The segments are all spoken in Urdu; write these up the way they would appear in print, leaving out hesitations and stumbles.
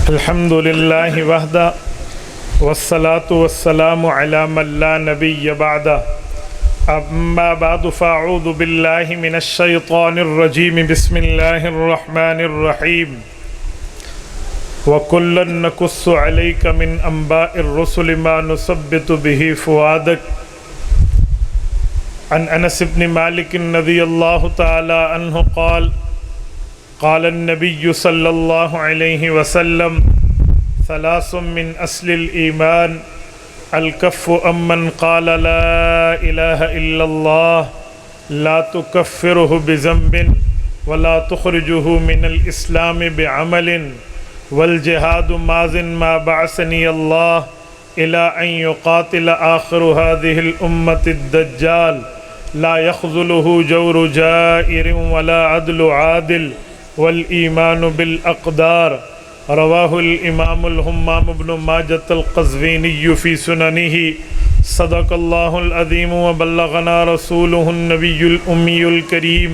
الحمد للہ وحدہ والصلاة والسلام علی من لا نبی بعدہ اما بعد فاعوذ باللہ من الشیطان الرجیم بسم اللہ الرحمن الرحیم وَكُلًّا نَقُصُّ عَلَيْكَ مِنْ أَنْبَاءِ الرُّسُلِ مَا نُثَبِّتُ بِهِ فُؤَادَكَ عن انس بن مالک رضی اللہ تعالی عنہ قال النبی صلی اللہ علیہ وسلم ثلاث من اصل الایمان الکف امن قال لا الہ الا اللہ لا تکفرہ بذنب ولا تخرجہ من الاسلام بعمل والجہاد ماض ما بعثنی اللہ الى ان يقاتل آخر هذه الامة الدجال لا يخذله جور جائر ولا عدل عادل والایمان بالاقدار رواہ الامام الہمام بن ماجۃ القزوینی فی سننہ صدق اللہ العظیم وبلغنا رسولہ النبی الامی الکریم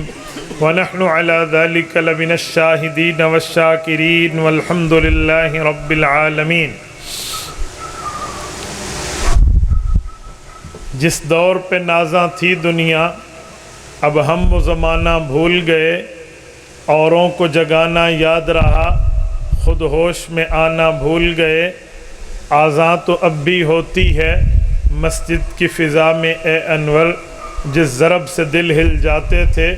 ونحن علی ذلک لمن الشاہدین والشاکرین والحمد للہ رب العالمین۔ جس دور پہ نازاں تھی دنیا اب ہم وہ زمانہ بھول گئے، اوروں کو جگانا یاد رہا خود ہوش میں آنا بھول گئے، آذان تو اب بھی ہوتی ہے مسجد کی فضا میں اے انور، جس ضرب سے دل ہل جاتے تھے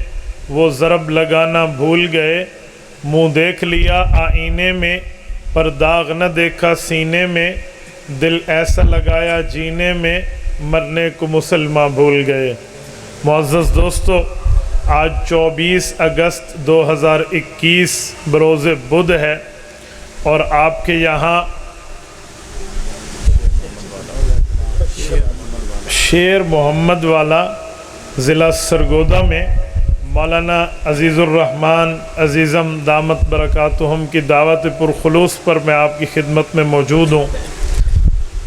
وہ ضرب لگانا بھول گئے، منہ دیکھ لیا آئینے میں پر داغ نہ دیکھا سینے میں، دل ایسا لگایا جینے میں مرنے کو مسلمان بھول گئے۔ معزز دوستو، آج 24 اگست 2021 بروز بدھ ہے اور آپ کے یہاں شیر محمد والا ضلع سرگودا میں مولانا عزیز الرحمن عزیزم دامت برکاتہم کی دعوت پرخلوص پر میں آپ کی خدمت میں موجود ہوں۔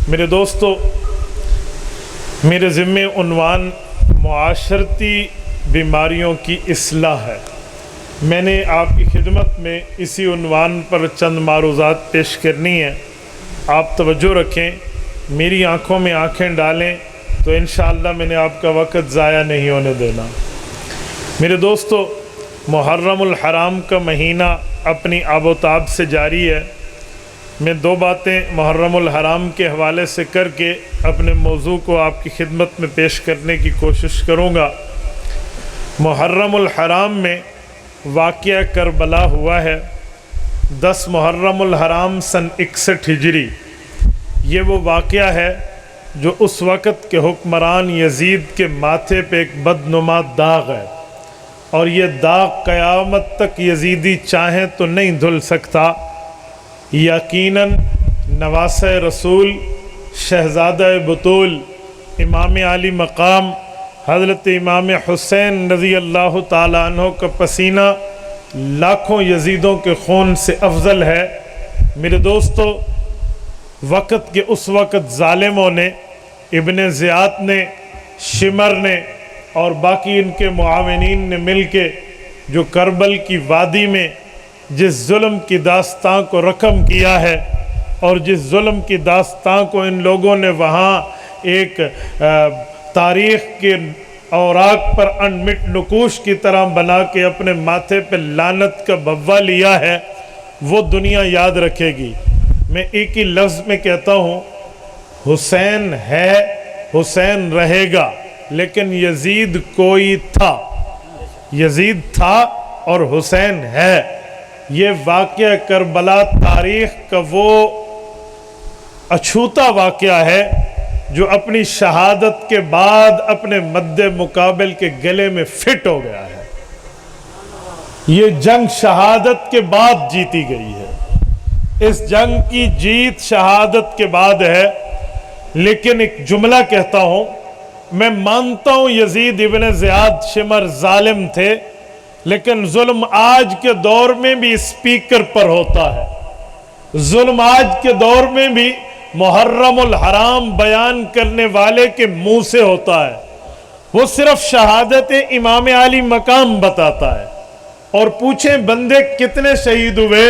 میرے دوستو، میرے ذمہ عنوان معاشرتی بیماریوں کی اصلاح ہے۔ میں نے آپ کی خدمت میں اسی عنوان پر چند معروضات پیش کرنی ہیں، آپ توجہ رکھیں، میری آنکھوں میں آنکھیں ڈالیں تو انشاءاللہ میں نے آپ کا وقت ضائع نہیں ہونے دینا۔ میرے دوستو، محرم الحرام کا مہینہ اپنی آب و تاب سے جاری ہے۔ میں دو باتیں محرم الحرام کے حوالے سے کر کے اپنے موضوع کو آپ کی خدمت میں پیش کرنے کی کوشش کروں گا۔ محرم الحرام میں واقعہ کربلا ہوا ہے، 10 محرم الحرام سن 61 ہجری۔ یہ وہ واقعہ ہے جو اس وقت کے حکمران یزید کے ماتھے پہ ایک بدنما داغ ہے، اور یہ داغ قیامت تک یزیدی چاہیں تو نہیں دھل سکتا۔ یقیناً نواسہ رسول، شہزادہ بطول، امام عالی مقام حضرت امام حسین رضی اللہ تعالیٰ عنہ کا پسینہ لاکھوں یزیدوں کے خون سے افضل ہے۔ میرے دوستو، وقت کے اس وقت ظالموں نے، ابن زیاد نے، شمر نے اور باقی ان کے معاونین نے مل کے جو کربل کی وادی میں جس ظلم کی داستان کو رقم کیا ہے، اور جس ظلم کی داستان کو ان لوگوں نے وہاں ایک تاریخ کے اوراق پر انمٹ نقوش کی طرح بنا کے اپنے ماتھے پہ لعنت کا بوا لیا ہے، وہ دنیا یاد رکھے گی۔ میں ایک ہی لفظ میں کہتا ہوں، حسین ہے، حسین رہے گا، لیکن یزید کوئی تھا، یزید تھا اور حسین ہے۔ یہ واقعہ کربلا تاریخ کا وہ اچھوتا واقعہ ہے جو اپنی شہادت کے بعد اپنے مد مقابل کے گلے میں فٹ ہو گیا ہے۔ یہ جنگ شہادت کے بعد جیتی گئی ہے، اس جنگ کی جیت شہادت کے بعد ہے۔ لیکن ایک جملہ کہتا ہوں، میں مانتا ہوں یزید ابن زیاد شمر ظالم تھے، لیکن ظلم آج کے دور میں بھی اسپیکر پر ہوتا ہے، ظلم آج کے دور میں بھی محرم الحرام بیان کرنے والے کے منہ سے ہوتا ہے۔ وہ صرف شہادت امام علی مقام بتاتا ہے، اور پوچھیں بندے کتنے شہید ہوئے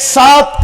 7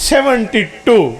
72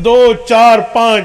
2 4 5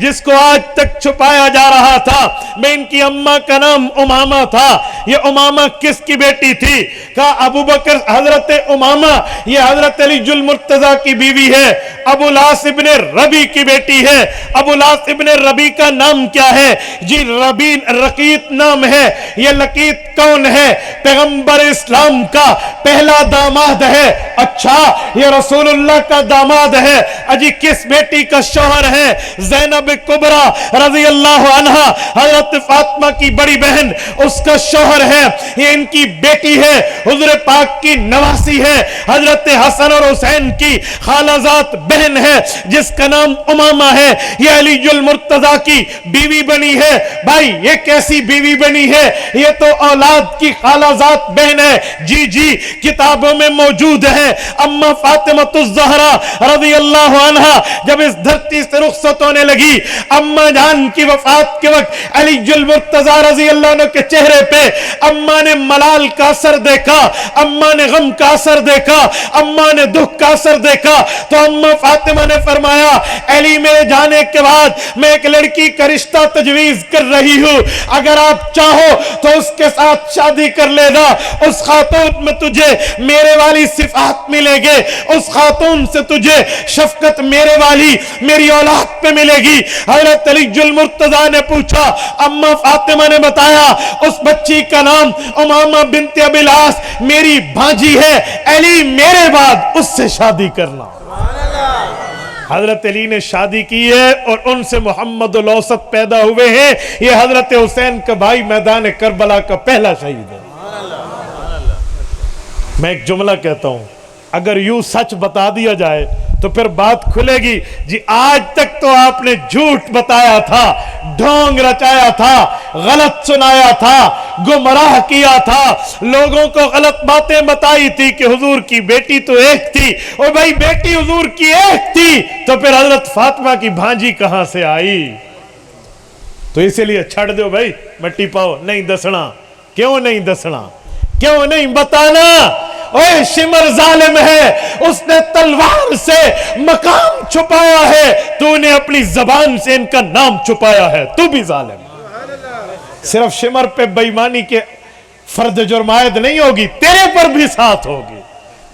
جس کو آج تک چھپایا جا رہا تھا. میں ان کی اماں کا نام امامہ تھا. یہ امامہ کس کی بیٹی تھی؟ کہا ابو بکر. حضرت امامہ یہ حضرت علی المرتضیٰ کی بیوی ہے. ابو العاص ابن ربی کی بیٹی ہے. ابو العاص ابن ربی کا نام کیا ہے؟ جی ربی لقیط نام ہے. یہ لقیط کون ہے؟ پیغمبر اسلام کا پہلا داماد ہے. اچھا یہ رسول اللہ کا داماد ہے. اجی کس بیٹی کا شوہر ہے؟ زینب کبریٰ رضی اللہ عنہ، حضرت فاطمہ کی بڑی بہن، اس کا شوہر ہے. یہ ان کی بیٹی ہے. حضور پاک کی نواسی ہے. حضرت حسن اور حسین کی خالازات بہن ہے جس کا نام امامہ ہے. یہ علی المرتضیٰ کی بیوی بنی ہے. بھائی یہ کیسی بیوی بنی ہے؟ یہ تو اولاد کی خالازات بہن ہے. جی کتابوں میں موجود ہے. اما فاطمہ الزہرا رضی اللہ عنہ جب اس دھرتی سے رخصت ہونے لگی، اما جان کی وفات کے وقت علی المرتضیٰ رضی اللہ عنہ کے چہرے پہ اما نے ملال کا اثر دیکھا، اما نے غم کا اثر دیکھا، اما نے دکھ کا اثر دیکھا. تو اما فاطمہ نے فرمایا علی میرے جانے کے بعد میں ایک لڑکی کا رشتہ تجویز کر رہی ہوں، اگر آپ چاہو تو اس کے ساتھ شادی کر لینا. اس خاتون میں تجھے میرے والی صفات ملے گے، اس خاتون سے تجھے شفقت میرے والی میری اولاد پہ ملے گی. حضرت علی المرتضیٰ نے پوچھا، اما فاطمہ نے بتایا اس بچی کا نام امامہ بنت ابی العاص میری بھانجی ہے، علی میرے بعد اس سے شادی کرنا. حضرت علی نے شادی کی ہے اور ان سے محمد الاوسط پیدا ہوئے ہیں. یہ حضرت حسین کا بھائی میدان کربلا کا پہلا شہید ہے. میں ایک جملہ کہتا ہوں، اگر یوں سچ بتا دیا جائے تو پھر بات کھلے گی. جی آج تک تو آپ نے جھوٹ بتایا تھا، ڈھونگ رچایا تھا، غلط سنایا تھا، گمراہ کیا تھا، لوگوں کو غلط باتیں بتائی تھی کہ حضور کی بیٹی تو ایک تھی. اور بھائی بیٹی حضور کی ایک تھی تو پھر حضرت فاطمہ کی بھانجی کہاں سے آئی؟ تو اسی لیے چھڑ دو بھائی، مٹی پاؤ نہیں دسنا. کیوں نہیں دسنا؟ کیوں نہیں بتانا؟ اوے شمر ظالم ہے، اس نے تلوار سے مقام چھپایا ہے، تو نے اپنی زبان سے ان کا نام چھپایا ہے، تو بھی ظالم. صرف شمر پہ بے ایمانی کے فرد جرم عائد نہیں ہوگی، تیرے پر بھی ساتھ ہوگی.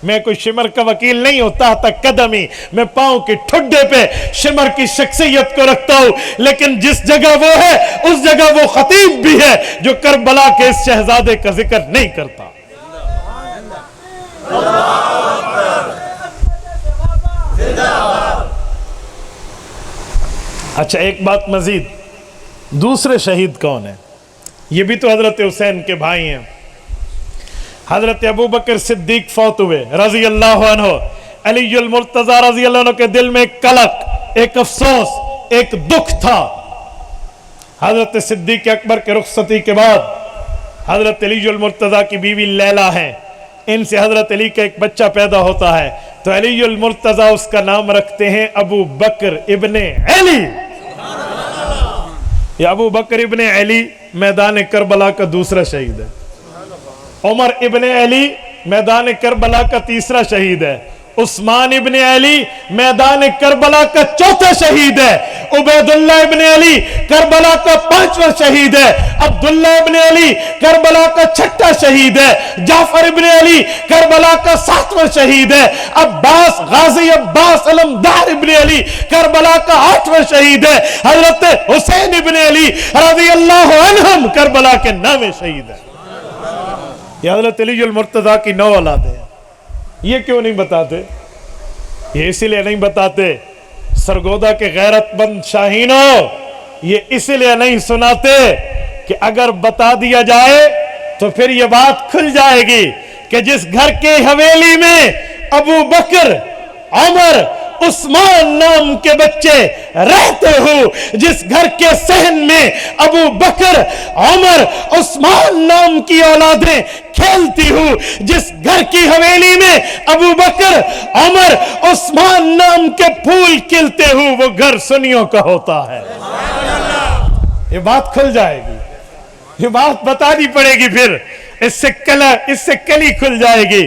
میں کوئی شمر کا وکیل نہیں ہوتا تک قدمی، میں پاؤں کے ٹھڈے پہ شمر کی شخصیت کو رکھتا ہوں. لیکن جس جگہ وہ ہے اس جگہ وہ خطیب بھی ہے جو کربلا کے اس شہزادے کا ذکر نہیں کرتا. اچھا ایک بات مزید، دوسرے شہید کون ہیں؟ یہ بھی تو حضرت حسین کے بھائی ہیں. حضرت ابو بکر صدیق فوت ہوئے رضی اللہ عنہ. علی المرتضیٰ رضی اللہ عنہ کے دل میں ایک قلق، ایک افسوس، ایک دکھ تھا. حضرت صدیق اکبر کے رخصتی کے بعد حضرت علی المرتضیٰ کی بیوی لیلہ ہیں، ان سے حضرت علی کا ایک بچہ پیدا ہوتا ہے. تو علی المرتضیٰ اس کا نام رکھتے ہیں ابو بکر ابن علی. یہ ابو بکر ابن علی میدان کربلا کا دوسرا شہید ہے. عمر ابن علی میدان کربلا کا تیسرا شہید ہے. عثمان ابن علی میدان کربلا کا چوتھا شہید ہے. عبید اللہ ابن علی کربلا کا پانچواں شہید ہے. عبداللہ ابن علی کربلا کا چھٹا شہید ہے. جعفر ابن علی کربلا کا ساتواں شہید ہے. عباس غازی عباس علمدار ابن علی کربلا کا 8واں شہید ہے. حضرت حسین ابن علی رضی اللہ عنہم کربلا کے 9ویں شہید ہے. یہ حضرت علی المرتضیٰ کی 9 اولاد ہیں. یہ کیوں نہیں بتاتے؟ یہ اسی لیے نہیں بتاتے سرگودا کے غیرت مند شاہینوں، یہ اسی لیے نہیں سناتے کہ اگر بتا دیا جائے تو پھر یہ بات کھل جائے گی کہ جس گھر کے حویلی میں ابو بکر، عمر، عثمان نام کے بچے رہتے ہو، جس گھر کے صحن میں ابو بکر، عمر، عثمان نام کی اولادیں کھیلتی ہو، جس گھر کی حویلی میں ابو بکر، عمر، عثمان نام کے پھول کھلتے ہو، وہ گھر سنیوں کا ہوتا ہے. یہ بات کھل جائے گی، یہ بات بتانی پڑے گی، پھر اس سے کلی کھل جائے گی.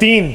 3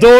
2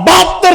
72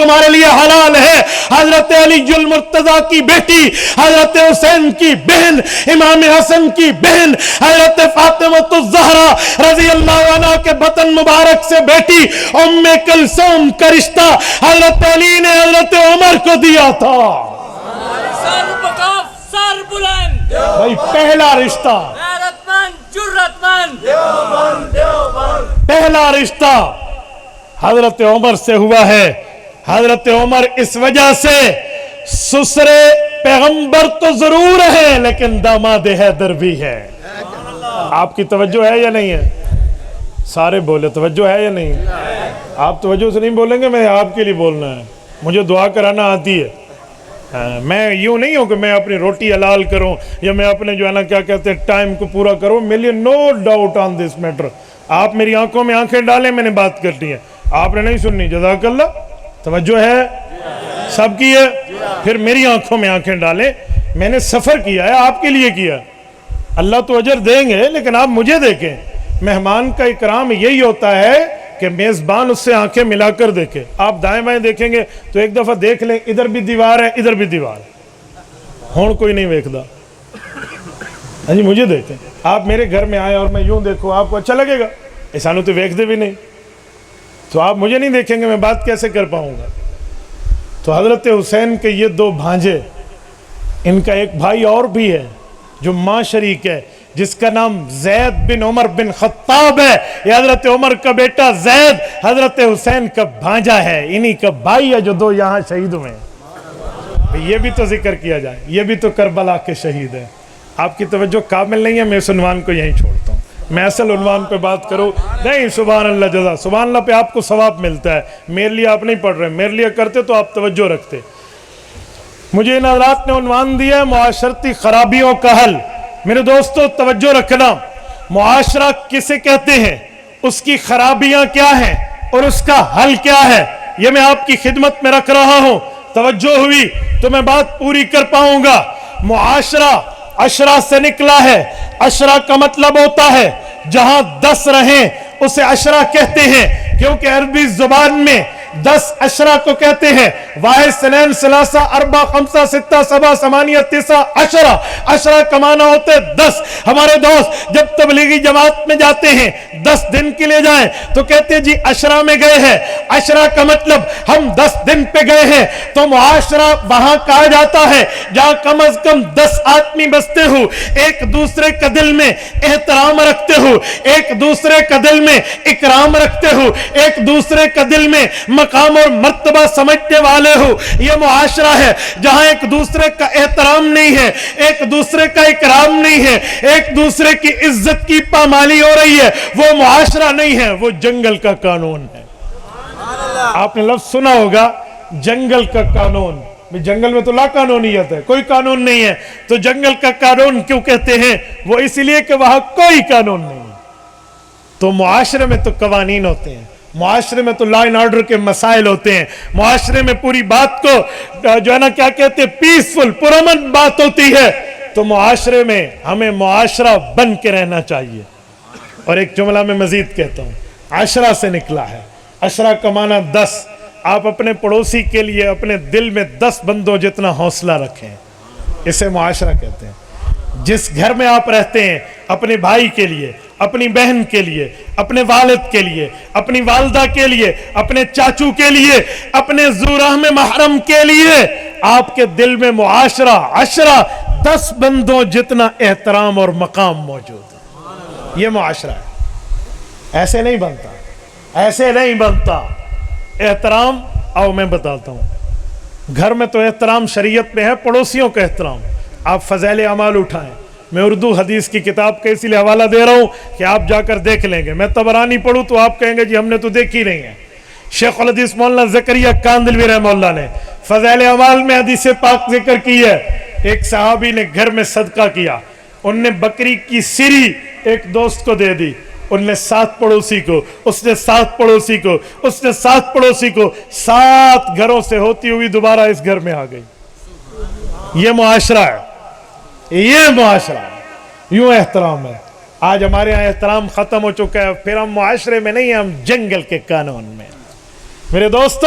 تمہارے لیے حلال ہے۔ حضرت علی المرتضی کی بیٹی، حضرت حسین کی بہن، امام حسن کی بہن، حضرت فاطمہ الزہرا رضی اللہ عنہ کے بطن مبارک سے بیٹی ام کلثوم کا رشتہ حضرت علی نے حضرت عمر کو دیا تھا۔ سر بلند بھائی پہلا رشتہ، غیرت مند، جرت مند، پہلا رشتہ حضرت عمر سے ہوا ہے۔ حضرت عمر اس وجہ سے سسرے پیغمبر تو ضرور ہے لیکن داماد حیدر بھی ہے۔ آپ کی توجہ ہے یا نہیں ہے؟ سارے بولے توجہ ہے یا نہیں؟ آپ توجہ سے نہیں بولیں گے، میں آپ کے لیے بولنا ہے، مجھے دعا کرانا آتی ہے۔ میں یوں نہیں ہوں کہ میں اپنی روٹی حلال کروں یا میں اپنے جو ہے نا کیا کہتے ہیں ٹائم کو پورا کروں۔ میرے لیے نو ڈاؤٹ آن دس میٹر۔ آپ میری آنکھوں میں آنکھیں ڈالیں، میں نے بات کرنی ہے، آپ نے نہیں سننی۔ جزاک اللہ، توجہ ہے سب کی ہے؟ پھر میری آنکھوں میں آنکھیں ڈالیں، میں نے سفر کیا ہے، آپ کے لیے کیا۔ اللہ تو اجر دیں گے لیکن آپ مجھے دیکھیں۔ مہمان کا اکرام یہی ہوتا ہے کہ میزبان اس سے آنکھیں ملا کر دیکھے۔ آپ دائیں بائیں دیکھیں گے تو ایک دفعہ دیکھ لیں ادھر بھی دیوار ہے ادھر بھی دیوار ہے، ہون کوئی نہیں ویکھدا۔ ہاں جی مجھے دیکھیں، آپ میرے گھر میں آئے اور میں یوں دیکھوں، آپ کو اچھا لگے گا؟ ایسانو تو ویکھ دے بھی نہیں، تو آپ مجھے نہیں دیکھیں گے، میں بات کیسے کر پاؤں گا؟ تو حضرت حسین کے یہ دو بھانجے، ان کا ایک بھائی اور بھی ہے جو ماں شریک ہے، جس کا نام زید بن عمر بن خطاب ہے۔ یہ حضرت عمر کا بیٹا زید حضرت حسین کا بھانجا ہے، انہی کا بھائی ہے جو دو یہاں شہید ہوئے ہیں۔ یہ بھی تو ذکر کیا جائے، یہ بھی تو کربلا کے شہید ہیں۔ آپ کی توجہ کامل نہیں ہے، میں اس عنوان کو یہیں چھوڑتا ہوں، میں اصل عنوان پہ بات کروں۔ نہیں، سبحان اللہ، جزا سبحان اللہ پہ آپ کو ثواب ملتا ہے، میرے لیے آپ نہیں پڑھ رہے، میرے لیے کرتے تو آپ توجہ رکھتے۔ مجھے ان حضرات نے عنوان دیا ہے معاشرتی خرابیوں کا حل۔ میرے دوستو توجہ رکھنا، معاشرہ کسے کہتے ہیں، اس کی خرابیاں کیا ہیں اور اس کا حل کیا ہے، یہ میں آپ کی خدمت میں رکھ رہا ہوں۔ توجہ ہوئی تو میں بات پوری کر پاؤں گا۔ معاشرہ عشرہ سے نکلا ہے۔ عشرہ کا مطلب ہوتا ہے جہاں 10 رہیں اسے عشرہ کہتے ہیں، کیونکہ عربی زبان میں 10 عشرہ کو کہتے ہیں، واحد اثنین ثلاثہ اربع خمسہ ستہ سبع ثمانیہ تسعہ عشرہ۔ عشرہ کا معنی ہوتے 10۔ ہمارے دوست جب تبلیغی جماعت میں جاتے ہیں 10 دن کے لیے جائیں تو کہتے ہیں جی عشرہ میں گئے ہیں۔ عشرہ کا مطلب ہم 10 دن پہ گئے ہیں۔ تو معاشرہ وہاں کہا جاتا ہے جہاں کم از کم 10 آدمی بستے ہو، ایک دوسرے کا دل میں احترام رکھتے ہو، ایک دوسرے کا دل میں اکرام رکھتے ہو، ایک دوسرے کا دل میں مقام اور مرتبہ سمجھتے والے ہو۔ یہ معاشرہ ہے جہاں ایک دوسرے کا احترام نہیں ہے، ایک دوسرے کا اکرام نہیں ہے، ایک دوسرے کی عزت کی پامالی ہو رہی ہے۔ وہ معاشرہ نہیں ہے، وہ جنگل کا قانون ہے۔ آپ نے لفظ سنا ہوگا جنگل کا قانون۔ جنگل میں تو لا قانونیت ہے، کوئی قانون نہیں ہے، تو جنگل کا قانون کیوں کہتے ہیں؟ وہ اس لیے کہ وہاں کوئی قانون نہیں ہے۔ تو معاشرے میں تو قوانین ہوتے ہیں، معاشرے میں تو لا اینڈ آرڈر کے مسائل ہوتے ہیں، معاشرے میں پوری بات کو جو ہے نا کیا کہتے ہیں پیسفل پرامن بات ہوتی ہے۔ تو معاشرے میں ہمیں معاشرہ بن کے رہنا چاہیے۔ اور ایک جملہ میں مزید کہتا ہوں، عشرہ سے نکلا ہے، عشرہ کا معنی 10۔ آپ اپنے پڑوسی کے لیے اپنے دل میں 10 بندوں جتنا حوصلہ رکھیں، اسے معاشرہ کہتے ہیں۔ جس گھر میں آپ رہتے ہیں، اپنے بھائی کے لیے، اپنی بہن کے لیے، اپنے والد کے لیے، اپنی والدہ کے لیے، اپنے چاچو کے لیے، اپنے ذو رحم محرم کے لیے، آپ کے دل میں معاشرہ عشرہ 10 بندوں جتنا احترام اور مقام موجود ہے۔ یہ معاشرہ ہے، ایسے نہیں بنتا، ایسے نہیں بنتا احترام۔ آؤ میں بتاتا ہوں، گھر میں تو احترام شریعت میں ہے، پڑوسیوں کا احترام۔ آپ فضائل اعمال اٹھائیں، میں اردو حدیث کی کتاب کا اسی لیے حوالہ دے رہا ہوں کہ آپ جا کر دیکھ لیں گے۔ میں طبرانی پڑھوں تو آپ کہیں گے جی ہم نے تو دیکھی نہیں ہے۔ شیخ الحدیث مولانا زکریہ کاندلوی رحمہ اللہ نے فضائل اعمال میں حدیث پاک ذکر کی ہے۔ ایک صحابی نے گھر میں صدقہ کیا، ان نے بکری کی سری ایک دوست کو دے دی، ان نے 7 پڑوسی کو، اس نے 7 پڑوسی کو، اس نے 7 پڑوسی کو، 7 گھروں سے ہوتی ہوئی دوبارہ اس گھر میں آ گئی۔ یہ معاشرہ ہے، یہ معاشرہ ہے، یوں احترام ہے۔ آج ہمارے ہاں احترام ختم ہو چکا ہے، پھر ہم معاشرے میں نہیں ہیں، ہم جنگل کے قانون میں۔ میرے دوستو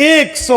100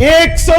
100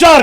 4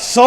100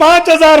5000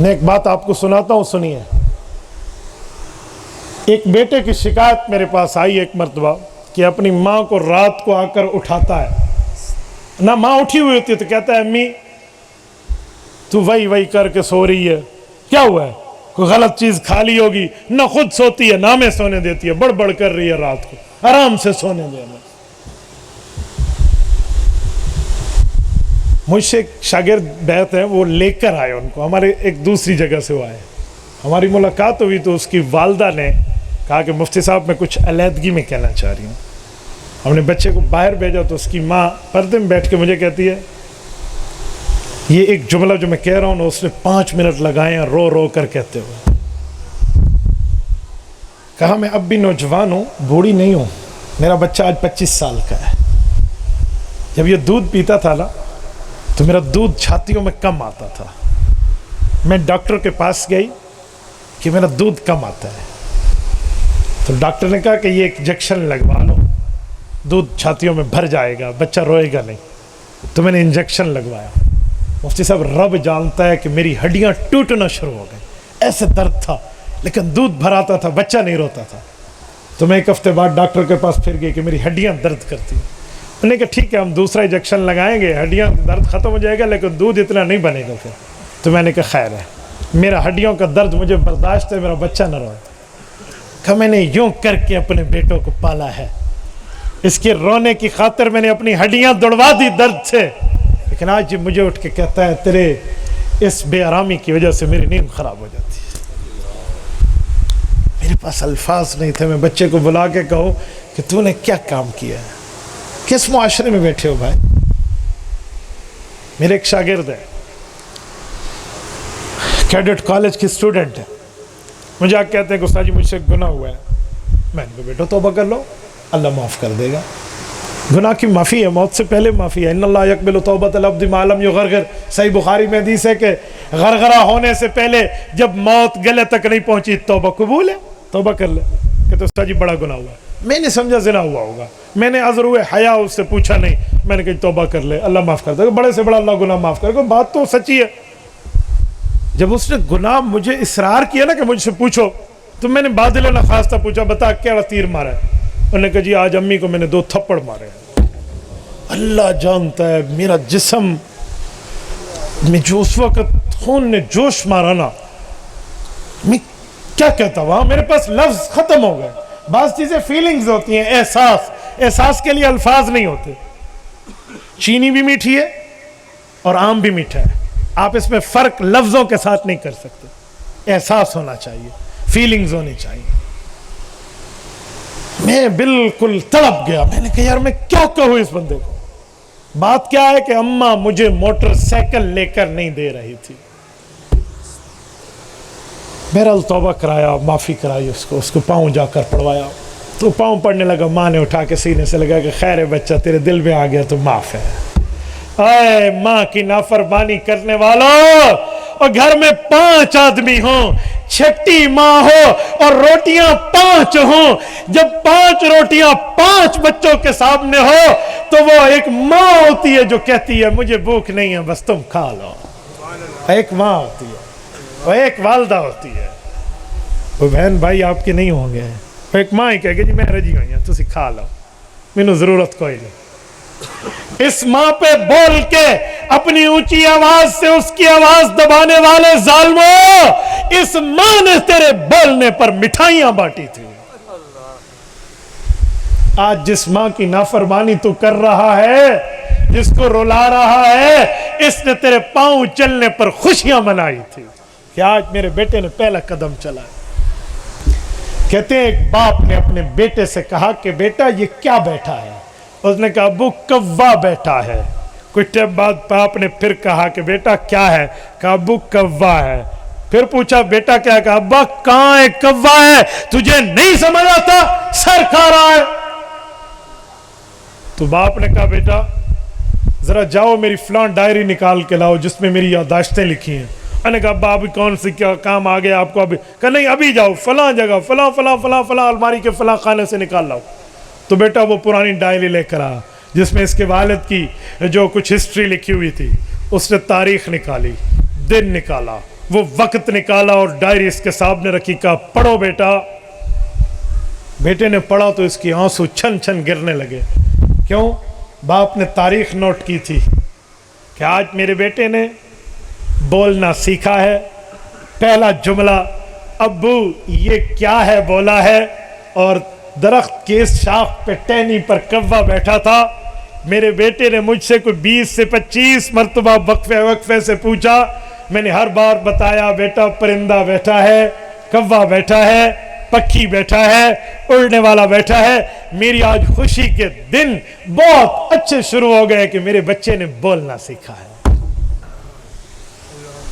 میں ایک بات آپ کو سناتا ہوں, سنیے. ایک بیٹے کی شکایت میرے پاس آئی ایک مرتبہ کہ اپنی ماں کو رات کو آ کر اٹھاتا ہے, نہ ماں اٹھی ہوئی ہوتی ہے تو کہتا ہے امی تو وہی کر کے سو رہی ہے, کیا ہوا ہے, کوئی غلط چیز کھا لی ہوگی, نہ خود سوتی ہے نہ ہمیں سونے دیتی ہے, بڑبڑ کر رہی ہے رات کو, آرام سے سونے دے ہمیں. مجھ سے ایک شاگرد بیت ہیں, وہ لے کر آئے ان کو, ہمارے ایک دوسری جگہ سے وہ آئے, ہماری ملاقات ہوئی تو اس کی والدہ نے کہا کہ مفتی صاحب میں کچھ علیحدگی میں کہنا چاہ رہی ہوں. ہم نے بچے کو باہر بھیجا تو اس کی ماں پردے میں بیٹھ کے مجھے کہتی ہے یہ ایک جملہ جو میں کہہ رہا ہوں اس نے 5 منٹ لگائے ہیں رو رو کر کہتے ہوئے. کہا میں اب بھی نوجوان ہوں, بوڑھی نہیں ہوں, میرا بچہ آج 25 سال کا ہے. جب یہ دودھ پیتا تھا نا تو میرا دودھ چھاتیوں میں کم آتا تھا. میں ڈاکٹر کے پاس گئی کہ میرا دودھ کم آتا ہے, تو ڈاکٹر نے کہا کہ یہ ایک انجیکشن لگوا لو, دودھ چھاتیوں میں بھر جائے گا, بچہ روئے گا نہیں. تو میں نے انجیکشن لگوایا. مفتی صاحب رب جانتا ہے کہ میری ہڈیاں ٹوٹنا شروع ہو گئی, ایسے درد تھا لیکن دودھ بھر آتا تھا, بچہ نہیں روتا تھا. تو میں 1 ہفتے بعد ڈاکٹر کے پاس پھر گئی کہ میری ہڈیاں درد کرتی ہیں. انہوں نے کہا ٹھیک ہے ہم دوسرا انجیکشن لگائیں گے, ہڈیاں درد ختم ہو جائے گا لیکن دودھ اتنا نہیں بنے گا پھر. تو میں نے کہا خیر ہے, میرا ہڈیوں کا درد مجھے برداشت ہے, میرا بچہ نہ روئے. کہ میں نے یوں کر کے اپنے بیٹوں کو پالا ہے, اس کے رونے کی خاطر میں نے اپنی ہڈیاں دوڑوا دی درد سے, لیکن آج مجھے اٹھ کے کہتا ہے تیرے اس بے آرامی کی وجہ سے میری نیند خراب ہو جاتی ہے. میرے پاس الفاظ نہیں تھے, میں بچے کو بلا کے کہوں کہ تو نے کیا کام کیا ہے, کس معاشرے میں بیٹھے ہو بھائی. میرے ایک شاگرد ہے, کیڈٹ کالج کی اسٹوڈنٹ ہے, مجھے آ کہتے ہیں کہ استاد جی مجھ سے گناہ ہوا ہے. میں نے کہا بیٹا توبہ کر لو, اللہ معاف کر دے گا. گناہ کی معافی ہے, موت سے پہلے معافی ہے. ان اللہ یقبل توبۃ العبد ما لم یغرغر. صحیح بخاری میں حدیث ہے کہ غرغرہ ہونے سے پہلے جب موت گلے تک نہیں پہنچی توبہ قبول ہے, توبہ کر لے. کہ تو استاد جی بڑا گناہ ہوا ہے. میں نے سمجھا زنا ہوا ہوگا, میں نے عذر ہوئے حیا اس سے پوچھا نہیں, میں نے کہا توبہ کر لے اللہ معاف کر دے گا, بڑے سے بڑا اللہ گناہ معاف کرے گا. بات تو سچی ہے. جب اس نے گناہ مجھے اصرار کیا نا کہ مجھ سے پوچھو, تو میں نے بادل نخواستہ پوچھا بتا کیا تیر مارا ہے. انہوں نے کہا جی آج امی کو میں نے 2 تھپڑ مارے ہیں. اللہ جانتا ہے میرا جسم میں جو اس وقت خون نے جوش مارا نا, میں کیا کہتا ہوں, میرے پاس لفظ ختم ہو گئے. بعض چیزیں فیلنگز ہوتی ہیں, احساس کے لیے الفاظ نہیں ہوتے. چینی بھی میٹھی ہے اور آم بھی میٹھا ہے, آپ اس میں فرق لفظوں کے ساتھ نہیں کر سکتے. احساس ہونا چاہیے, فیلنگز ہونی چاہیے. میں بالکل تڑپ گیا, میں نے کہا یار میں کیا کہوں اس بندے کو. بات کیا ہے کہ اماں مجھے موٹر سائیکل لے کر نہیں دے رہی تھی. بہرحال توبہ کرایا, معافی کرائی اس کو پاؤں جا کر پڑھوایا. تو پاؤں پڑھنے لگا, ماں نے اٹھا کے سینے سے لگا کہ خیر ہے بچہ تیرے دل میں آ گیا تو معاف ہے. اے ماں کی نافرمانی کرنے والوں, اور گھر میں 5 آدمی ہوں, چھٹی ماں ہو اور روٹیاں 5 ہوں, جب 5 روٹیاں 5 بچوں کے سامنے ہو تو وہ ایک ماں ہوتی ہے جو کہتی ہے مجھے بھوک نہیں ہے بس تم کھا لو. ایک ماں ہوتی ہے, وہ ایک والدہ ہوتی ہے. وہ بہن بھائی آپ کے نہیں ہوں گے, ایک ماں ہی کہے گی جی میں رجی ہوئی ہوں تسی کھا لو, مینوں ضرورت کوئی نہیں. اس ماں پہ بول کے اپنی اونچی آواز سے اس کی آواز دبانے والے ظالموں, اس ماں نے تیرے بولنے پر مٹھائیاں بانٹی تھی. آج جس ماں کی نافرمانی تو کر رہا ہے, جس کو رلا رہا ہے, اس نے تیرے پاؤں چلنے پر خوشیاں منائی تھی کہ آج میرے بیٹے نے پہلا قدم چلا. کہتے ہیں ایک باپ نے اپنے بیٹے سے کہا کہ بیٹا یہ کیا بیٹھا ہے. اس نے کہا ابو کوا بیٹھا ہے. کچھ ٹائم بعد باپ نے پھر کہا کہ بیٹا کیا ہے, کہا ابو کوا ہے. پھر پوچھا بیٹا کیا, کہا ابا کہاں ہے, کوا ہے, تجھے نہیں سمجھ آتا, سر کھا رہا ہے. تو باپ نے کہا بیٹا ذرا جاؤ میری فلاں ڈائری نکال کے لاؤ جس میں میری یادداشتیں لکھی ہیں. میں نے کہا ابا ابھی کون سی کیا کام آ گیا آپ کو, ابھی کہا نہیں ابھی جاؤ فلاں جگہ فلاں فلاں فلاں فلاں الماری کے فلاں خانے سے نکال لاؤ. تو بیٹا وہ پرانی ڈائری لے کر آ جس میں اس کے والد کی جو کچھ ہسٹری لکھی ہوئی تھی. اس نے تاریخ نکالی, دن نکالا, وہ وقت نکالا اور ڈائری اس کے سامنے رکھی، کہا پڑھو بیٹا۔ بیٹے نے پڑھا تو اس کی آنسو چھن چھن گرنے لگے۔ کیوں؟ باپ نے تاریخ نوٹ کی تھی کہ آج میرے بیٹے نے بولنا سیکھا ہے۔ پہلا جملہ ابو یہ کیا ہے بولا ہے، اور درخت کی اس شاخ پہ ٹہنی پر کوا بیٹھا تھا۔ میرے بیٹے نے مجھ سے کوئی 20 سے 25 مرتبہ وقفے سے پوچھا، میں نے ہر بار بتایا بیٹا پرندہ بیٹھا ہے، کوا بیٹھا ہے، پکھی بیٹھا ہے، اڑنے والا بیٹھا ہے۔ میری آج خوشی کے دن بہت اچھے شروع ہو گئے کہ میرے بچے نے بولنا سیکھا ہے۔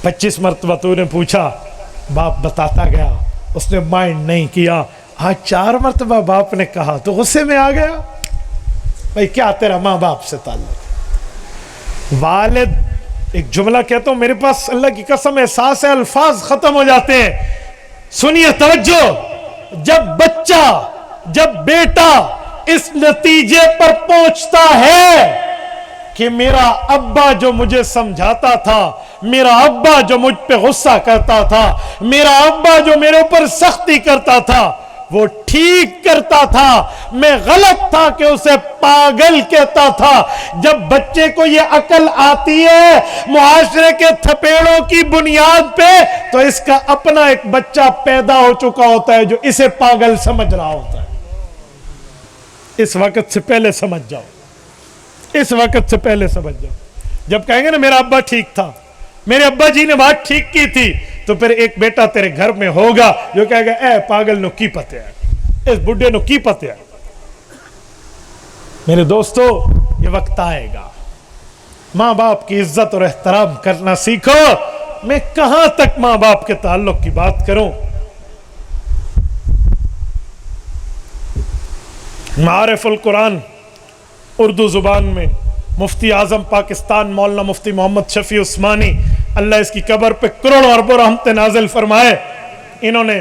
25 مرتبہ تو نے پوچھا، باپ بتاتا گیا، اس نے مائنڈ نہیں کیا۔ آج 4 مرتبہ باپ نے کہا تو غصے میں آ گیا۔ بھائی کیا تیرا ماں باپ سے تعلق؟ والد، ایک جملہ کہتا ہوں، میرے پاس اللہ کی قسم احساس ہے الفاظ ختم ہو جاتے ہیں۔ سنیے توجہ، جب بیٹا اس نتیجے پر پہنچتا ہے کہ میرا ابا جو مجھے سمجھاتا تھا، میرا ابا جو مجھ پہ غصہ کرتا تھا، میرا ابا جو میرے اوپر سختی کرتا تھا، وہ ٹھیک کرتا تھا، میں غلط تھا کہ اسے پاگل کہتا تھا۔ جب بچے کو یہ عقل آتی ہے معاشرے کے تھپیڑوں کی بنیاد پہ، تو اس کا اپنا ایک بچہ پیدا ہو چکا ہوتا ہے جو اسے پاگل سمجھ رہا ہوتا ہے۔ اس وقت سے پہلے سمجھ جاؤ، اس وقت سے پہلے سمجھ جاؤ۔ جب کہیں گے نا میرا ابا ٹھیک تھا، میرے ابا جی نے بات ٹھیک کی تھی، تو پھر ایک بیٹا تیرے گھر میں ہوگا جو کہے گا اے پاگل نو کی پتے ہے، اس بڈھے نو کی پتے ہے۔ میرے دوستو، یہ وقت آئے گا، ماں باپ کی عزت اور احترام کرنا سیکھو۔ میں کہاں تک ماں باپ کے تعلق کی بات کروں؟ معارف القرآن اردو زبان میں مفتی اعظم پاکستان مولانا مفتی محمد شفیع عثمانی، اللہ اس کی قبر پہ کروڑوں اربوں رحمت نازل فرمائے، انہوں نے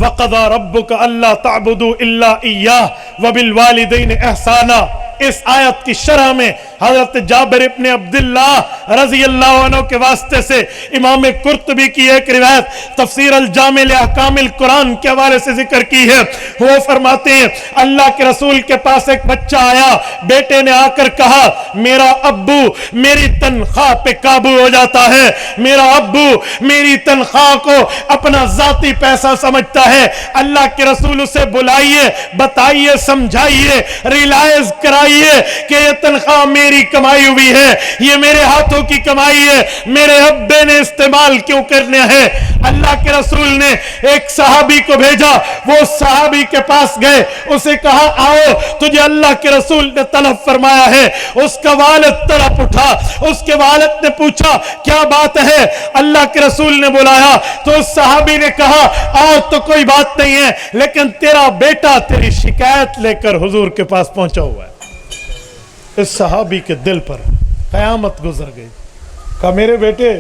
وَقَضَى رَبُّكَ أَلَّا تَعْبُدُوا إِلَّا إِيَّاهُ وَبِالْوَالِدَيْنِ إِحْسَانًا، اس آیت کی شرح میں حضرت جابر ابن عبداللہ رضی اللہ عنہ کے واسطے سے امام قرطبی کی ایک روایت تفسیر الجامع لأحکام القرآن کے حوالے سے ذکر کی ہے۔ وہ فرماتے ہیں اللہ کے رسول کے پاس ایک بچہ آیا، بیٹے نے آ کر کہا میرا ابو میری تنخواہ پہ قابو ہو جاتا ہے، میرا ابو میری تنخواہ کو اپنا ذاتی پیسہ سمجھتا ہے، اللہ کے رسول اسے بلائیے، بتائیے، سمجھائیے، ریلائز کرائیے کہ یہ تنخواہ میری کمائی ہوئی ہے، یہ میرے ہاتھوں کی کمائی ہے، میرے ابے نے استعمال کیوں کرنے ہے۔ اللہ کے رسول نے ایک صحابی کو بھیجا، وہ صحابی کے پاس گئے، اسے کہا آؤ تجھے اللہ کے رسول نے طلب فرمایا ہے۔ اس کا والد تڑپ اٹھا، اس کے والد نے پوچھا کیا بات ہے؟ اللہ کے رسول نے بلایا تو اس صحابی نے کہا آؤ تو کوئی بات نہیں ہے، لیکن تیرا بیٹا تیری شکایت لے کر حضور کے پاس پہنچا ہوا ہے۔ اس صحابی کے دل پر قیامت گزر گئی، کہا میرے بیٹے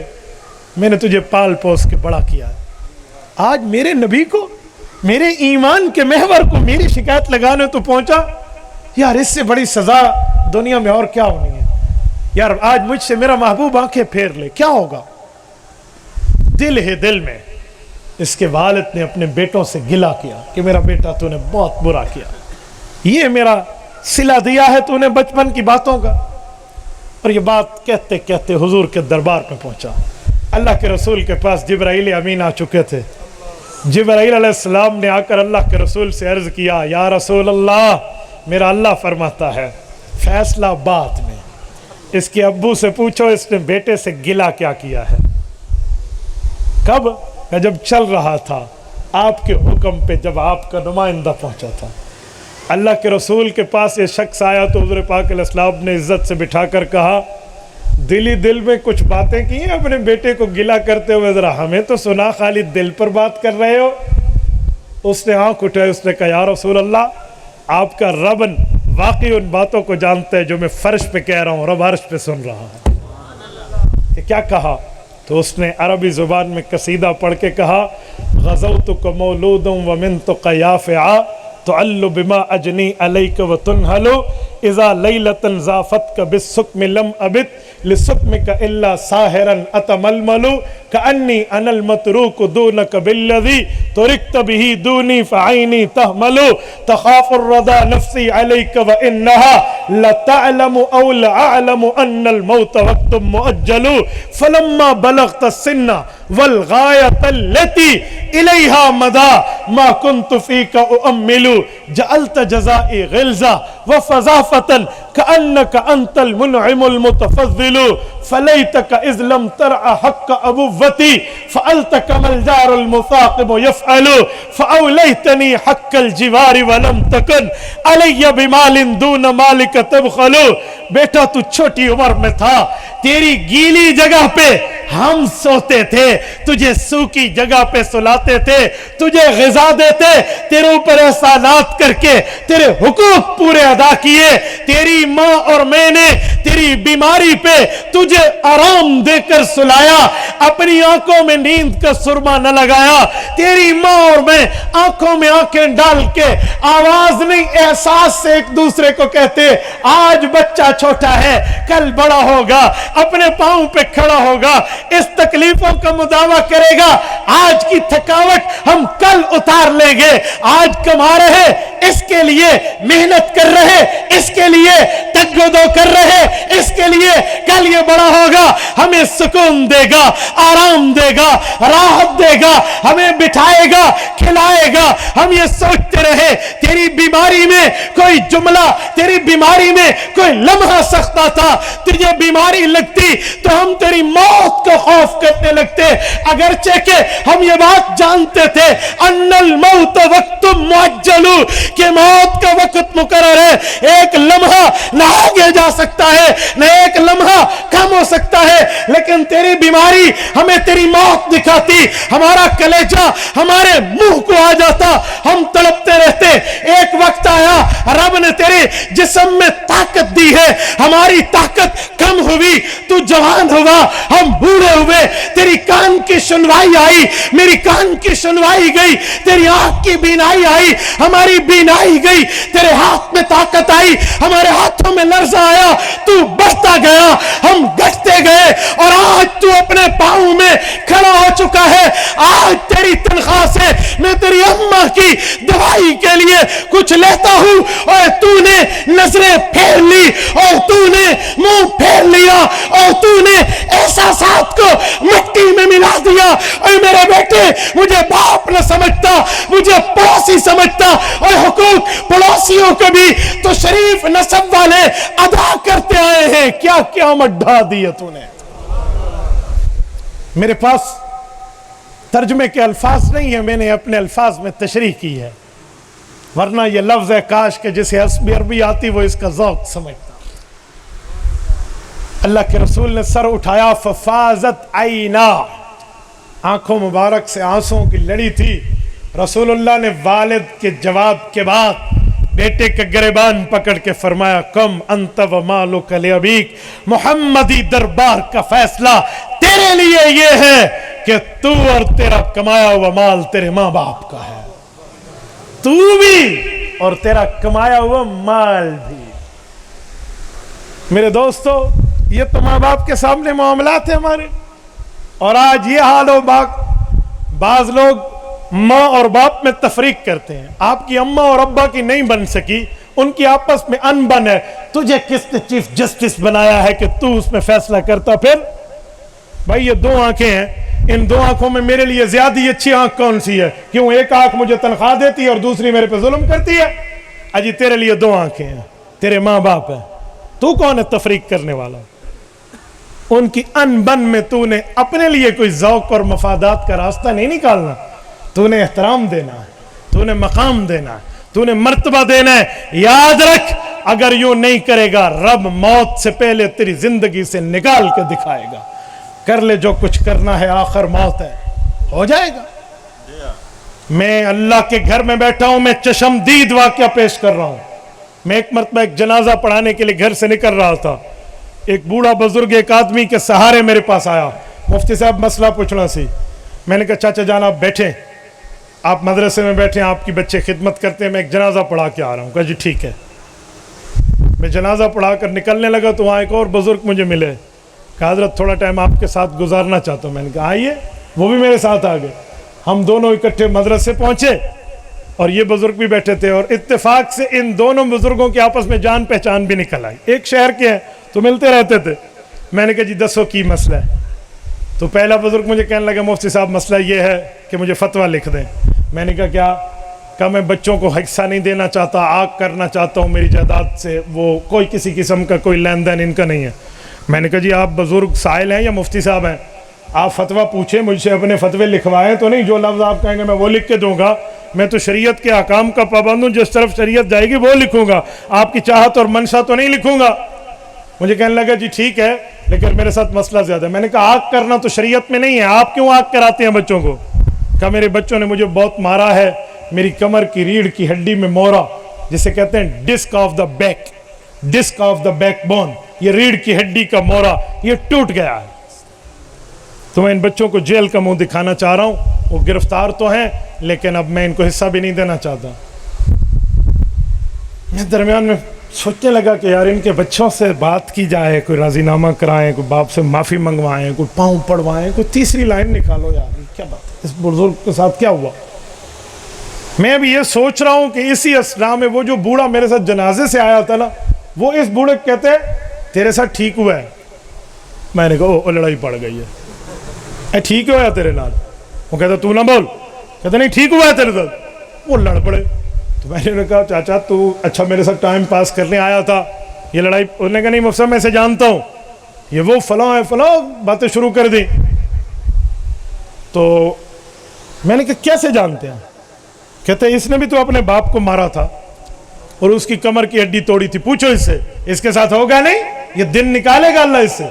میں نے تجھے پال پوس کے بڑا کیا ہے، آج میرے نبی کو، میرے ایمان کے محور کو میری شکایت لگانے تو پہنچا؟ یار اس سے بڑی سزا دنیا میں اور کیا ہونی ہے؟ یار آج مجھ سے میرا محبوب آنکھیں پھیر لے کیا ہوگا؟ دل ہے دل میں اس کے والد نے اپنے بیٹوں سے گلہ کیا کہ میرا بیٹا تو نے بہت برا کیا، یہ میرا صلہ دیا ہے تو نے بچپن کی باتوں کا۔ اور یہ بات کہتے کہتے حضور کے دربار پہ پہنچا۔ اللہ کے رسول کے پاس جبرائیل امین آ چکے تھے۔ جبرائیل علیہ السلام نے آ کر اللہ کے رسول سے عرض کیا یا رسول اللہ، میرا اللہ فرماتا ہے فیصلہ بات میں، اس کے ابو سے پوچھو اس نے بیٹے سے گلہ کیا کیا ہے۔ کب؟ کہ جب چل رہا تھا آپ کے حکم پہ، جب آپ کا نمائندہ پہنچا تھا۔ اللہ کے رسول کے پاس یہ شخص آیا تو حضور پاک علیہ السلام نے عزت سے بٹھا کر کہا دل ہی دل میں کچھ باتیں کی ہیں اپنے بیٹے کو گلہ کرتے ہوئے، ذرا ہمیں تو سنا، خالی دل پر بات کر رہے ہو۔ اس نے آنکھ اٹھائی، اس نے کہا یا رسول اللہ آپ کا رب واقعی ان باتوں کو جانتا ہے جو میں فرش پہ کہہ رہا ہوں، رب عرش پہ سن رہا ہے۔ کیا کہا؟ تو اس نے عربی زبان میں قصیدہ پڑھ کے کہا غزوتک مولود ومنتک یافعا تعل بما اجنی علیک وتنہل اذا لیلۃ ضافتک بالسکم لم ابت لسقمك إلا ساهرا أتململ كأني أنا المتروك دونك بالذي تركت به دوني فعيني تهمل تخاف الرضا نفسي عليك وإنها لتعلم أو لأعلم أن الموت وقت مؤجل فلما بلغت السن والغاية التي إليها مدى ما كنت فيك أؤمل جعلت جزائي غلظة وفظاظة كأنك أنت المنعم المتفضل فليتك إذ لم ترع حق أبوتي فعلت كما الجار المثاقب يفعل فأوليتني حق الجوار ولم تكن علي بمال دون مالك تبخل بیٹا تو چھوٹی عمر میں تھا تیری گیلی جگہ پہ ہم سوتے تھے تجھے سوکی جگہ پہ سلاتے تھے تجھے غذا دیتے تیرے اوپر احسانات کر کے تیرے حقوق پورے ادا کیے تیری ماں اور میں نے تیری بیماری پہ تجھے آرام دے کر سلایا اپنی آنکھوں میں نیند کا سرما نہ لگایا تیری ماں اور میں آنکھوں میں آنکھیں ڈال کے آواز نہیں احساس سے ایک دوسرے کو کہتے آج بچہ چھوٹا ہے کل بڑا ہوگا اپنے پاؤں پہ کھڑا ہوگا اس تکلیفوں کا مداوع کرے گا آج کی تھکاوٹ ہم کل اتار لیں گے آج کما رہے اس کے لیے محنت کر رہے اس کے لیے تگدو کر رہے اس کے لیے کل یہ بڑا ہوگا ہمیں سکون دے گا آرام دے گا راحت دے گا ہمیں بٹھائے گا کھلائے گا ہم یہ سوچتے رہے تیری بیماری میں کوئی جملہ تیری بیماری میں کوئی لمحہ سختا تھا تجھے بیماری لگتی تو ہم تیری موت کو خوف کرنے لگتے اگرچہ کہ ہم یہ بات جانتے تھے ان الموت وقت معجل کہ موت کا وقت مقرر ہے ایک لمحہ نہ آگے جا سکتا ہے نہ ایک لمحہ کم ہو سکتا ہے لیکن تیری بیماری ہمیں تیری موت دکھاتی ہمارا کلیجہ ہمارے منہ کو آ جاتا ہم تڑپتے رہتے ایک وقت آیا رب نے تیرے جسم میں طاقت دی ہے ہماری طاقت کم ہوئی تو جوان ہوا ہم بوڑھے ہوئے تیری کان کی سنوائی آئی میری کان کی سنوائی گئی تیری آنکھ کی بینائی آئی ہماری بینائی گئی تیرے ہاتھ میں طاقت آئی ہمارے ہاتھوں میں لرزہ آیا تو بڑھتا گیا ہم گھٹتے گئے اور آج تو اپنے پاؤں میں کھڑا ہو چکا ہے آج تیری تنخواہ سے میں تیری اماں کی دوائی کے لیے کچھ لیتا ہوں اور تو نے نظریں پھیر لی اور تو نے منہ پھیر لیا اور تو نے احساسات کو مٹی میں ملا دیا اور میرے بیٹے مجھے باپ نہ سمجھتا مجھے پڑوسی سمجھتا اور حقوق پڑوسیوں کو بھی تو شریف نسب والے ادا کرتے آئے ہیں کیا قیامت ڈھا دی ہے تو نے میرے پاس ترجمے کے الفاظ نہیں ہیں میں نے اپنے الفاظ میں تشریح کی ہے ورنہ یہ لفظ ہے کاش کہ جسے عربی آتی وہ اس کا ذوق سمجھتا اللہ کے رسول نے سر اٹھایا ففازت عینا آنکھوں مبارک سے آنسوں کی لڑی تھی رسول اللہ نے والد کے جواب کے بعد بیٹے کے گریبان پکڑ کے فرمایا کم انت و مالک لابیک محمدی دربار کا فیصلہ تیرے لیے یہ ہے کہ تو اور تیرا کمایا ہوا مال تیرے ماں باپ کا ہے تو بھی اور تیرا کمایا ہوا مال بھی میرے دوستو یہ تو ماں باپ کے سامنے معاملات ہیں ہمارے اور آج یہ حال ہو بعض لوگ ماں اور باپ میں تفریق کرتے ہیں آپ کی اماں اور ابا کی نہیں بن سکی ان کی آپس میں ان بن ہے تجھے کس نے چیف جسٹس بنایا ہے کہ تو اس میں فیصلہ کرتا پھر بھائی یہ دو آنکھیں ہیں ان دو آنکھوں میں میرے لیے زیادہ اچھی آنکھ کون سی ہے کیوں ایک آنکھ مجھے تنخواہ دیتی ہے اور دوسری میرے پہ ظلم کرتی ہے اجی تیرے لیے دو آنکھیں ہیں تیرے ماں باپ ہیں تو کون ہے تفریق کرنے والا ان کی ان بن میں تو نے اپنے لیے کوئی ذوق اور مفادات کا راستہ نہیں نکالنا تو نے احترام دینا ہے تو نے مقام دینا ہے تو نے مرتبہ دینا ہے یاد رکھ اگر یوں نہیں کرے گا رب موت سے پہلے تیری زندگی سے نکال کے دکھائے گا کر لے جو کچھ کرنا ہے آخر موت ہے ہو جائے گا میں اللہ کے گھر میں بیٹھا ہوں میں چشمدید واقعہ پیش کر رہا ہوں میں ایک مرتبہ ایک جنازہ پڑھانے کے لیے گھر سے نکل رہا تھا ایک بوڑھا بزرگ ایک آدمی کے سہارے میرے پاس آیا مفتی صاحب مسئلہ پوچھنا سی میں نے کہا چاچا جان آپ بیٹھیں آپ مدرسے میں بیٹھیں آپ کی بچے خدمت کرتے ہیں میں ایک جنازہ پڑھا کے آ رہا ہوں کہا جی ٹھیک ہے میں جنازہ پڑھا کر نکلنے لگا تو وہاں ایک اور بزرگ مجھے ملے کہا حضرت تھوڑا ٹائم آپ کے ساتھ گزارنا چاہتا ہوں. میں نے کہا آئیے. وہ بھی میرے ساتھ آ گئے. ہم دونوں اکٹھے مدرسے پہنچے اور یہ بزرگ بھی بیٹھے تھے, اور اتفاق سے ان دونوں بزرگوں کے آپس میں جان پہچان بھی نکل آئی. ایک شہر کے ہیں تو ملتے رہتے تھے. میں نے کہا جی دسو کی مسئلہ ہے. تو پہلا بزرگ مجھے کہنے لگا مفتی صاحب مسئلہ یہ ہے کہ مجھے فتویٰ لکھ دیں. میں نے کہا کیا؟ کہ میں بچوں کو حصہ نہیں دینا چاہتا, آگ کرنا چاہتا ہوں میری جائیداد سے, وہ کوئی کسی قسم کا کوئی لین دین ان کا نہیں ہے. میں نے کہا جی آپ بزرگ سائل ہیں یا مفتی صاحب ہیں؟ آپ فتویٰ پوچھیں, مجھ سے اپنے فتوے لکھوائیں تو نہیں, جو لفظ آپ کہیں گے میں وہ لکھ کے دوں گا. میں تو شریعت کے احکام کا پابند ہوں, جس طرف شریعت جائے گی وہ لکھوں گا, آپ کی چاہت اور منشا تو نہیں لکھوں گا. مجھے کہنے لگا جی ٹھیک ہے لیکن میرے ساتھ مسئلہ زیادہ ہے. میں نے کہا آگ کرنا تو شریعت میں نہیں ہے, آپ کیوں آگ کراتے ہیں بچوں کو؟ کہا میرے بچوں نے مجھے بہت مارا ہے, میری کمر کی ریڑھ کی ہڈی میں مورا, جسے کہتے ہیں disk of the back, disk of the back bone, یہ ریڑھ کی ہڈی کا مورا یہ ٹوٹ گیا ہے. تو میں ان بچوں کو جیل کا منہ دکھانا چاہ رہا ہوں. وہ گرفتار تو ہیں لیکن اب میں ان کو حصہ بھی نہیں دینا چاہتا. میں درمیان میں سوچنے لگا کہ یار ان کے بچوں سے بات کی جائے, کوئی راضی نامہ کرائیں, کوئی باپ سے معافی منگوائیں, کوئی پاؤں پڑوائیں, کوئی تیسری لائن نکالو. یار کیا بات ہے, اس بزرگ کے ساتھ کیا ہوا؟ میں ابھی یہ سوچ رہا ہوں کہ اسی اسنا میں وہ جو بوڑھا میرے ساتھ جنازے سے آیا تھا نا, وہ اس بوڑھے کہتے تیرے ساتھ ٹھیک ہوا ہے. میں نے کہا لڑائی پڑ گئی ہے. اے ٹھیک ہوا ہے تیرے نال؟ وہ کہتا تو نہ بول. کہتا نہیں ٹھیک ہوا ہے تیرے ساتھ. وہ لڑ پڑے. تو میں نے کہا چاچا تو اچھا میرے ساتھ ٹائم پاس کرنے آیا تھا, یہ لڑائی؟ انہوں نے کہا نہیں مفتی صاحب میں اسے جانتا ہوں, یہ وہ فلاں ہے فلاں, باتیں شروع کر دی. تو میں نے کہا کیسے جانتے ہیں؟ کہتے اس نے بھی تو اپنے باپ کو مارا تھا اور اس کی کمر کی ہڈی توڑی تھی, پوچھو اس سے, اس کے ساتھ ہوگا نہیں, یہ دن نکالے گا اللہ اس سے.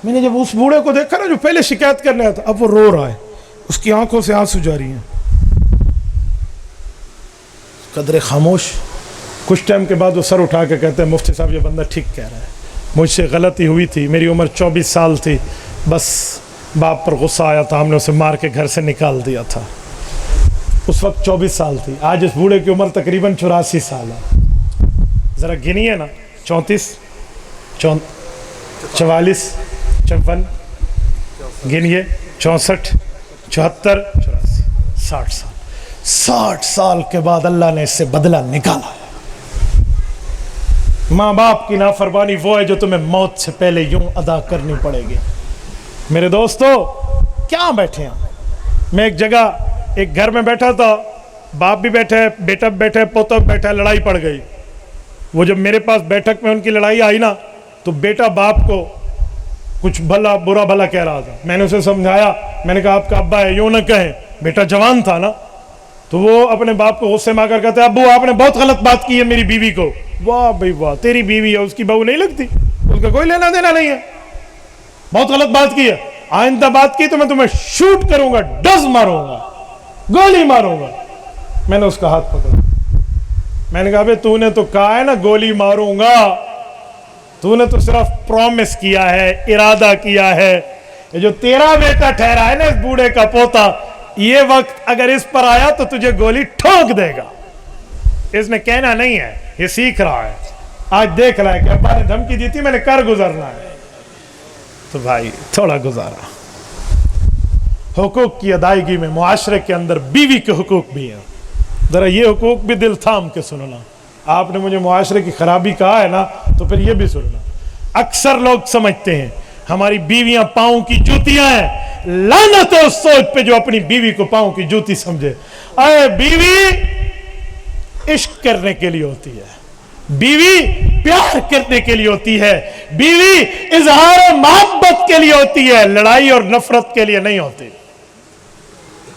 میں نے جب اس بوڑھے کو دیکھا نا جو پہلے شکایت کرنے آیا تھا, اب وہ رو رہا ہے, اس کی آنکھوں سے آنسو جاری ہیں. قدرے خاموش. کچھ ٹائم کے بعد وہ سر اٹھا کے کہتے ہیں مفتی صاحب یہ بندہ ٹھیک کہہ رہا ہے, مجھ سے غلطی ہوئی تھی, میری عمر 24 سال تھی, بس باپ پر غصہ آیا تھا, ہم نے اسے مار کے گھر سے نکال دیا تھا. اس وقت 24 سال تھی, آج اس بوڑھے کی عمر تقریباً 84 سال ہے. ذرا گنیے نا, 34 44 54 گنیے, 64 74 84 60 سال. 60 سال کے بعد اللہ نے اس سے بدلہ نکالا ہے. ماں باپ کی نافرمانی وہ ہے جو تمہیں موت سے پہلے یوں ادا کرنی پڑے گی. میرے دوستو کیا بیٹھے ہیں؟ میں ایک جگہ ایک گھر میں بیٹھا تھا, باپ بھی بیٹھے, بیٹا بھی بیٹھے, پوتا بھی بیٹھا, لڑائی پڑ گئی. وہ جب میرے پاس بیٹھک میں ان کی لڑائی آئی نا, تو بیٹا باپ کو کچھ بھلا برا بھلا کہہ رہا تھا. میں نے اسے سمجھایا, میں نے کہا آپ کا ابا ہے یوں نہ کہیں, بیٹا جوان تھا نا. تو وہ اپنے باپ کو غصے میں آ کر کہتے ہیں ابو آپ نے بہت غلط بات کی ہے میری بیوی کو. واہ بھائی واہ, تیری بیوی ہے, اس کی بہو نہیں لگتی, اس کا کوئی لینا دینا نہیں ہے, بہت غلط بات کی ہے, آئندہ بات کی تو میں تمہیں شوٹ کروں گا, ڈز ماروں گا, گولی ماروں گا. میں نے اس کا ہاتھ پکڑا, میں نے کہا بھائی تو نے تو کہا ہے نا گولی ماروں گا, تو نے تو صرف پرومس کیا ہے, ارادہ کیا ہے. یہ جو تیرا بیٹا ٹھہرا ہے نا اس بوڑھے کا پوتا, یہ وقت اگر اس پر آیا تو تجھے گولی ٹھونک دے گا. اس نے کہنا نہیں ہے, یہ سیکھ رہا ہے. آج دیکھ رہا ہے کہ ابا نے دھمکی دی تھی میں نے کر گزرنا ہے, تو بھائی تھوڑا گزارا. حقوق کی ادائیگی میں معاشرے کے اندر بیوی کے حقوق بھی ہیں, ذرا یہ حقوق بھی دل تھام کے سننا. آپ نے مجھے معاشرے کی خرابی کہا ہے نا, تو پھر یہ بھی سننا. اکثر لوگ سمجھتے ہیں ہماری بیویاں پاؤں کی جوتیاں ہیں. لعنت ہے اس سوچ پہ جو اپنی بیوی کو پاؤں کی جوتی سمجھے. اے بیوی عشق کرنے کے لیے ہوتی ہے, بیوی پیار کرنے کے لیے ہوتی ہے, بیوی اظہار محبت کے لیے ہوتی ہے, لڑائی اور نفرت کے لیے نہیں ہوتی.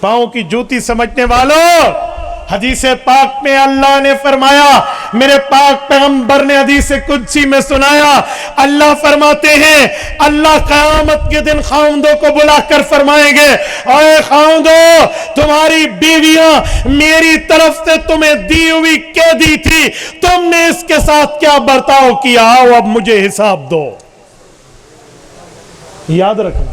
پاؤں کی جوتی سمجھنے والوں, حدیث پاک میں اللہ نے فرمایا, میرے پاک پیغمبر نے حدیث قدسی میں سنایا, اللہ فرماتے ہیں اللہ قیامت کے دن خاوندوں کو بلا کر فرمائیں گے اے خاوندوں تمہاری بیویاں میری طرف سے تمہیں دی ہوئی قیدی تھی, تم نے اس کے ساتھ کیا برتاؤ کیا, آؤ اب مجھے حساب دو. یاد رکھنا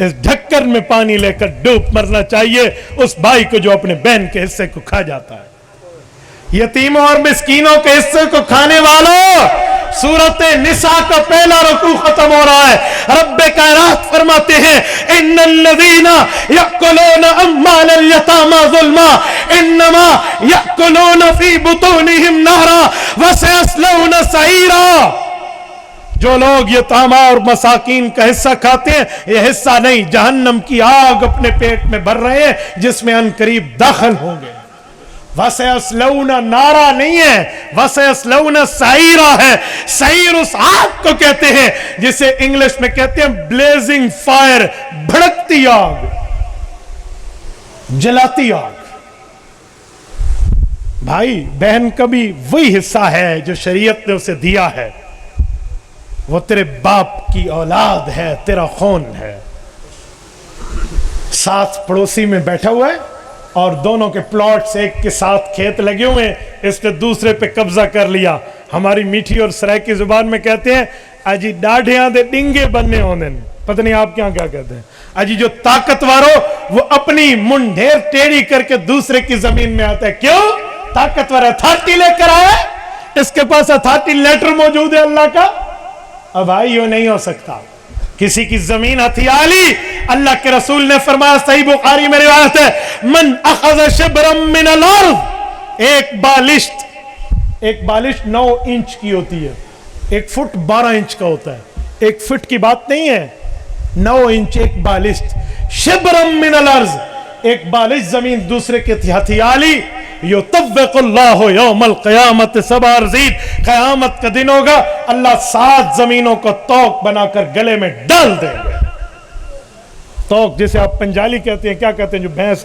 اس ڈھکر میں پانی لے کر ڈوب مرنا چاہیے اس بھائی کو جو اپنے بہن کے حصے کو کھا جاتا ہے۔ یتیموں اور مسکینوں کے حصے کو کھانے والوں، سورۃ نساء کا پہلا رکوع ختم ہو رہا ہے۔ رب کائنات فرماتے ہیں ان الذین یأکلون اموال الیتامی ظلما انما یأکلون فی بطونہم نارا وسیصلون سعیرا۔ جو لوگ یتاما اور مساکین کا حصہ کھاتے ہیں، یہ حصہ نہیں، جہنم کی آگ اپنے پیٹ میں بھر رہے ہیں جس میں ان قریب داخل ہوں گے۔ وَسَيَصْلَوْنَ نارا نہیں ہے، وَسَيَصْلَوْنَ سَعِيرًا ہے۔ سعیر اس آگ کو کہتے ہیں جسے انگلش میں کہتے ہیں بلیزنگ فائر، بھڑکتی آگ، جلاتی آگ۔ بھائی بہن کا بھی وہی حصہ ہے جو شریعت نے اسے دیا ہے، وہ تیرے باپ کی اولاد ہے، تیرا خون ہے۔ ساتھ پڑوسی میں بیٹھا ہوا ہے اور دونوں کے پلاٹس ایک کے ساتھ کھیت لگے ہوئے ہیں، اس نے دوسرے پہ قبضہ کر لیا۔ ہماری میٹھی اور سرائکی زبان میں کہتے ہیں اجی ڈاڑھیاں دے ڈنگے بننے ہونے، پتہ نہیں آپ کیا کہتے ہیں۔ اجی جو طاقتور ہو وہ اپنی منڈھیر ٹیڑھی کر کے دوسرے کی زمین میں آتا ہے، کیوں؟ طاقتور اتھارٹی لے کر آیا، اس کے پاس اتھارٹی لیٹر موجود ہے اللہ کا۔ اب بھائی یہ نہیں ہو سکتا، کسی کی زمین ہتھیا لی۔ اللہ کے رسول نے فرمایا، صحیح بخاری میں روایت ہے، من اخذ شبرا من الارض، ایک بالشت 9 انچ کی ہوتی ہے، 1 فٹ 12 انچ کا ہوتا ہے، 1 فٹ کی بات نہیں ہے، 9 انچ ایک بالشت، شبرا من الارض، ایک بالشت زمین دوسرے کے ہتھیا لی، یطوق اللہ یوم القیامت 7 ارضین، قیامت کا دن ہوگا، اللہ 7 زمینوں کو توق بنا کر گلے میں ڈال دیں گے۔ توق جسے آپ پنجالی کہتے ہیں، کیا کہتے ہیں جو بھینس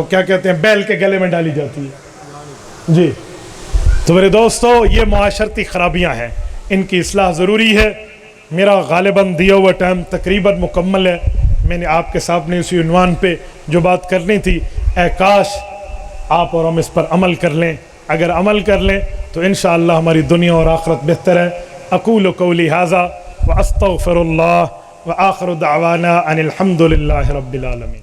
کیا کہتے ہیں بیل کے گلے میں ڈالی جاتی ہے جی۔ تو میرے دوستو یہ معاشرتی خرابیاں ہیں، ان کی اصلاح ضروری ہے۔ میرا غالباً دیا ہوا ٹائم تقریباً مکمل ہے۔ میں نے آپ کے سامنے اسی عنوان پہ جو بات کرنی تھی، اے کاش آپ اور ہم اس پر عمل کر لیں۔ اگر عمل کر لیں تو انشاءاللہ ہماری دنیا اور آخرت بہتر ہے۔ اقول قولی ھذا واستغفر اللہ وآخر دعوانا ان الحمد للہ رب العالمین۔